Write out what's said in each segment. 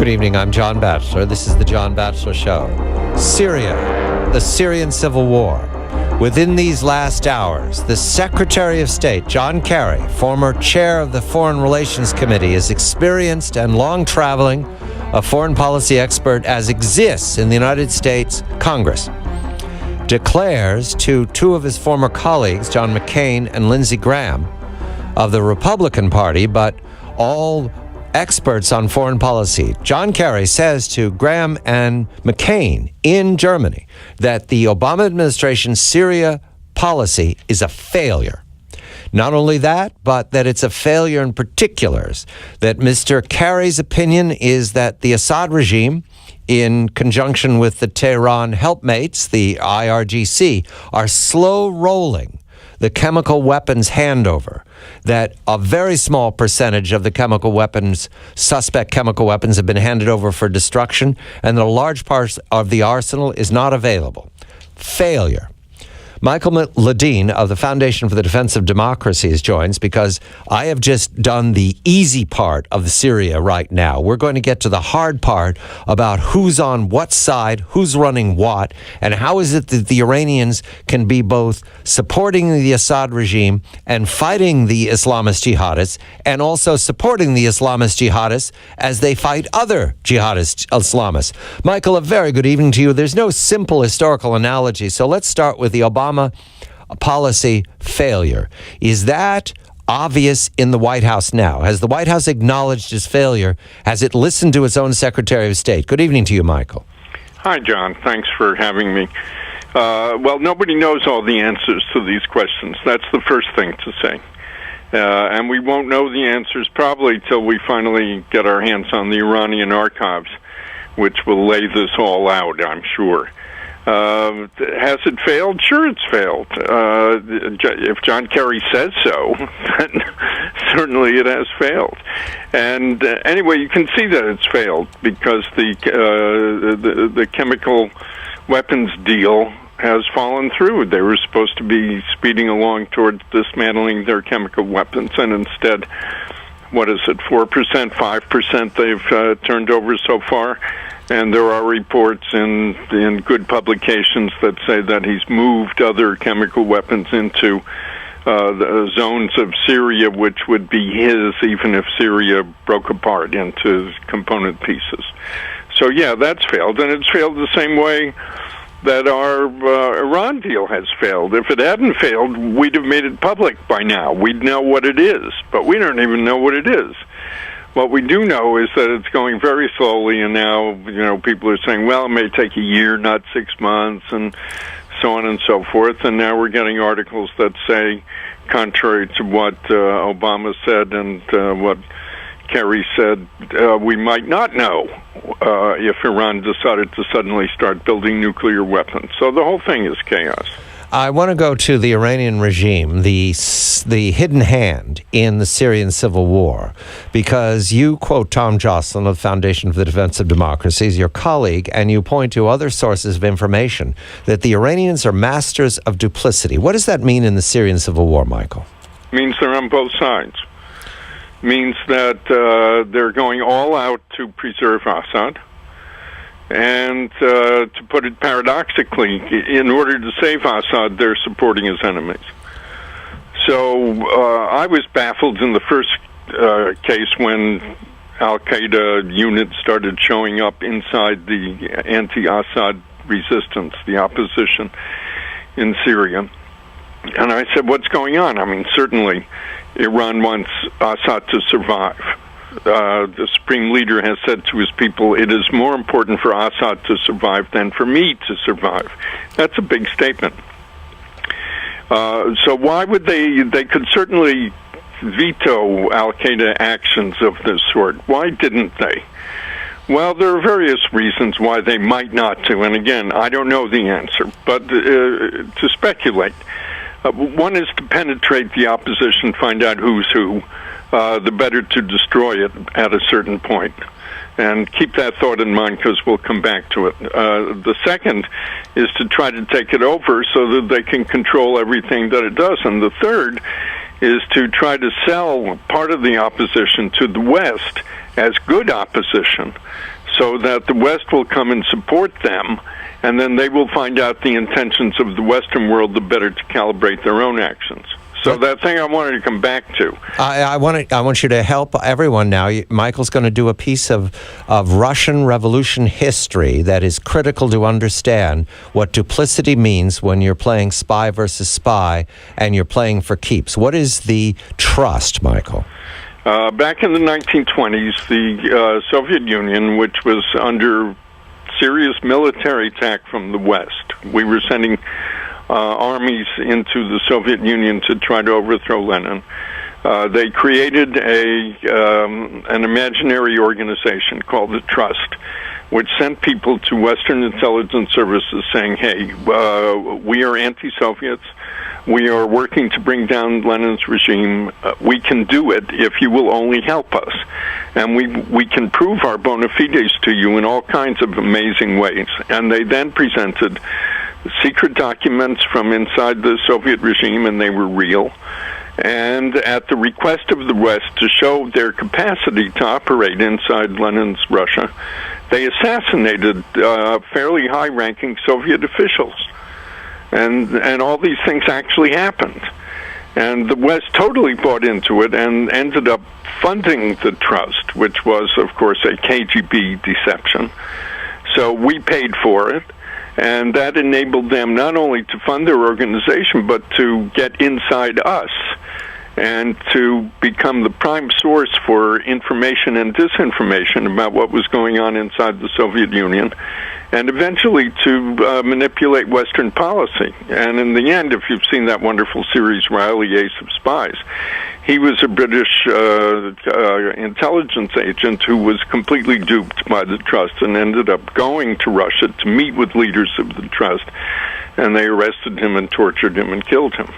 Good evening, I'm John Batchelor. This is the John Batchelor Show. Syria, the Syrian civil war. Within these last hours, the Secretary of State, John Kerry, former chair of the Foreign Relations Committee, as experienced and long-traveling a foreign policy expert as exists in the United States Congress, declares to two of his former colleagues, John McCain and Lindsey Graham, of the Republican Party, but all experts on foreign policy. John Kerry says to Graham and McCain in Germany that the Obama administration's Syria policy is a failure. Not only that, but that it's a failure in particulars. That Mr. Kerry's opinion is that the Assad regime, in conjunction with the Tehran helpmates, the IRGC, are slow rolling the chemical weapons handover, that a very small percentage of the suspect chemical weapons have been handed over for destruction, and that a large part of the arsenal is not available. Failure. Michael Ledeen of the Foundation for the Defense of Democracy joins because I have just done the easy part of Syria right now. We're going to get to the hard part about who's on what side, who's running what, and how is it that the Iranians can be both supporting the Assad regime and fighting the Islamist jihadists, and also supporting the Islamist jihadists as they fight other jihadist Islamists. Michael, a very good evening to you. There's no simple historical analogy, so let's start with the Obama policy failure. Is that obvious in the White House now? Has the White House acknowledged its failure? Has it listened to its own Secretary of State? Good evening to you, Michael. Hi, John. Thanks for having me. Well, nobody knows all the answers to these questions. That's the first thing to say. And we won't know the answers probably till we finally get our hands on the Iranian archives, which will lay this all out, I'm sure. Has it failed? Sure, it's failed. If John Kerry says so, then certainly it has failed. And anyway, you can see that it's failed because the chemical weapons deal has fallen through. They were supposed to be speeding along towards dismantling their chemical weapons, and instead, what is it, 4%, 5% they've turned over so far? And there are reports in good publications that say that he's moved other chemical weapons into the zones of Syria, which would be his, even if Syria broke apart into component pieces. So, yeah, that's failed. And it's failed the same way that our Iran deal has failed. If it hadn't failed, we'd have made it public by now. We'd know what it is, but we don't even know what it is. What we do know is that it's going very slowly, and now, people are saying, well, it may take a year, not 6 months, and so on and so forth. And now we're getting articles that say, contrary to what Obama said and what Kerry said, we might not know if Iran decided to suddenly start building nuclear weapons. So the whole thing is chaos. I want to go to the Iranian regime, the hidden hand in the Syrian civil war, because you quote Tom Jocelyn of the Foundation for the Defense of Democracy, your colleague, and you point to other sources of information that the Iranians are masters of duplicity. What does that mean in the Syrian civil war, Michael? It means they're on both sides. It means that they're going all out to preserve Assad. And to put it paradoxically, in order to save Assad, they're supporting his enemies. So I was baffled in the first case when al-Qaeda units started showing up inside the anti-Assad resistance, the opposition in Syria. And I said, what's going on? I mean, certainly Iran wants Assad to survive. The supreme leader has said to his people, it is more important for Assad to survive than for me to survive. That's a big statement. So why would they could certainly veto al-Qaeda actions of this sort. Why didn't they? Well, there are various reasons why they might not to, and again, I don't know the answer, but to speculate. One is to penetrate the opposition, find out who's who, the better to destroy it at a certain point. And keep that thought in mind because we'll come back to it. The second is to try to take it over so that they can control everything that it does. And the third is to try to sell part of the opposition to the West as good opposition so that the West will come and support them, and then they will find out the intentions of the Western world the better to calibrate their own actions. So that thing I wanted to come back to. I want you to help everyone now. Michael's going to do a piece of Russian Revolution history that is critical to understand what duplicity means when you're playing spy versus spy and you're playing for keeps. What is the trust, Michael? Back in the 1920s, the Soviet Union, which was under serious military attack from the West, we were sending armies into the Soviet Union to try to overthrow Lenin. They created an imaginary organization called the Trust, which sent people to Western intelligence services saying, hey, we are anti-Soviets. We are working to bring down Lenin's regime. We can do it if you will only help us. And we can prove our bona fides to you in all kinds of amazing ways. And they then presented secret documents from inside the Soviet regime, and they were real. And at the request of the West to show their capacity to operate inside Lenin's Russia, they assassinated fairly high-ranking Soviet officials. And all these things actually happened. And the West totally bought into it and ended up funding the Trust, which was, of course, a KGB deception. So we paid for it. And that enabled them not only to fund their organization, but to get inside us and to become the prime source for information and disinformation about what was going on inside the Soviet Union, and eventually to manipulate Western policy. And in the end, if you've seen that wonderful series, Riley, Ace of Spies, he was a British intelligence agent who was completely duped by the Trust and ended up going to Russia to meet with leaders of the Trust, and they arrested him and tortured him and killed him.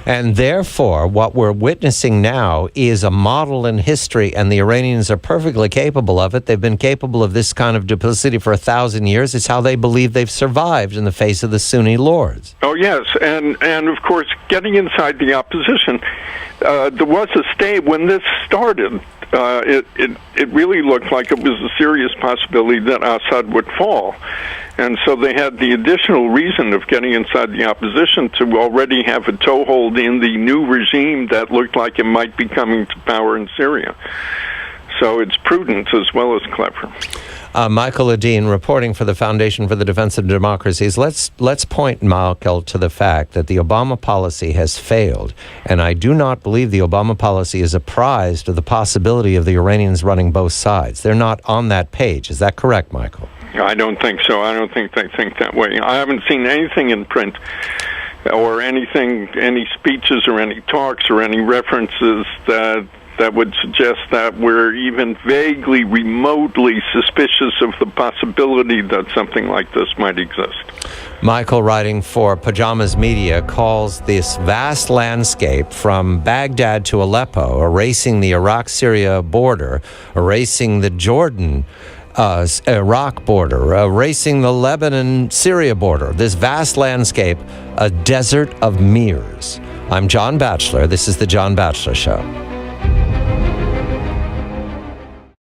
And therefore, what we're witnessing now is a model in history, and the Iranians are perfectly capable of it. They've been capable of this kind of duplicity for 1,000 years. It's how they believe they've survived in the face of the Sunni lords. Oh, yes, and of course, getting inside the opposition, there was a state when this started. It really looked like it was a serious possibility that Assad would fall. And so they had the additional reason of getting inside the opposition to already have a toehold in the new regime that looked like it might be coming to power in Syria. So it's prudent as well as clever. Michael Ledeen, reporting for the Foundation for the Defense of Democracies. Let's point, Michael, to the fact that the Obama policy has failed, and I do not believe the Obama policy is apprised of the possibility of the Iranians running both sides. They're not on that page. Is that correct, Michael? I don't think so. I don't think they think that way. I haven't seen anything in print or anything, any speeches or any talks or any references that would suggest that we're even vaguely, remotely suspicious of the possibility that something like this might exist. Michael, writing for Pajamas Media, calls this vast landscape from Baghdad to Aleppo, erasing the Iraq-Syria border, erasing the Jordan Iraq border, erasing the Lebanon-Syria border, this vast landscape, a desert of mirrors. I'm John Batchelor. This is The John Batchelor Show.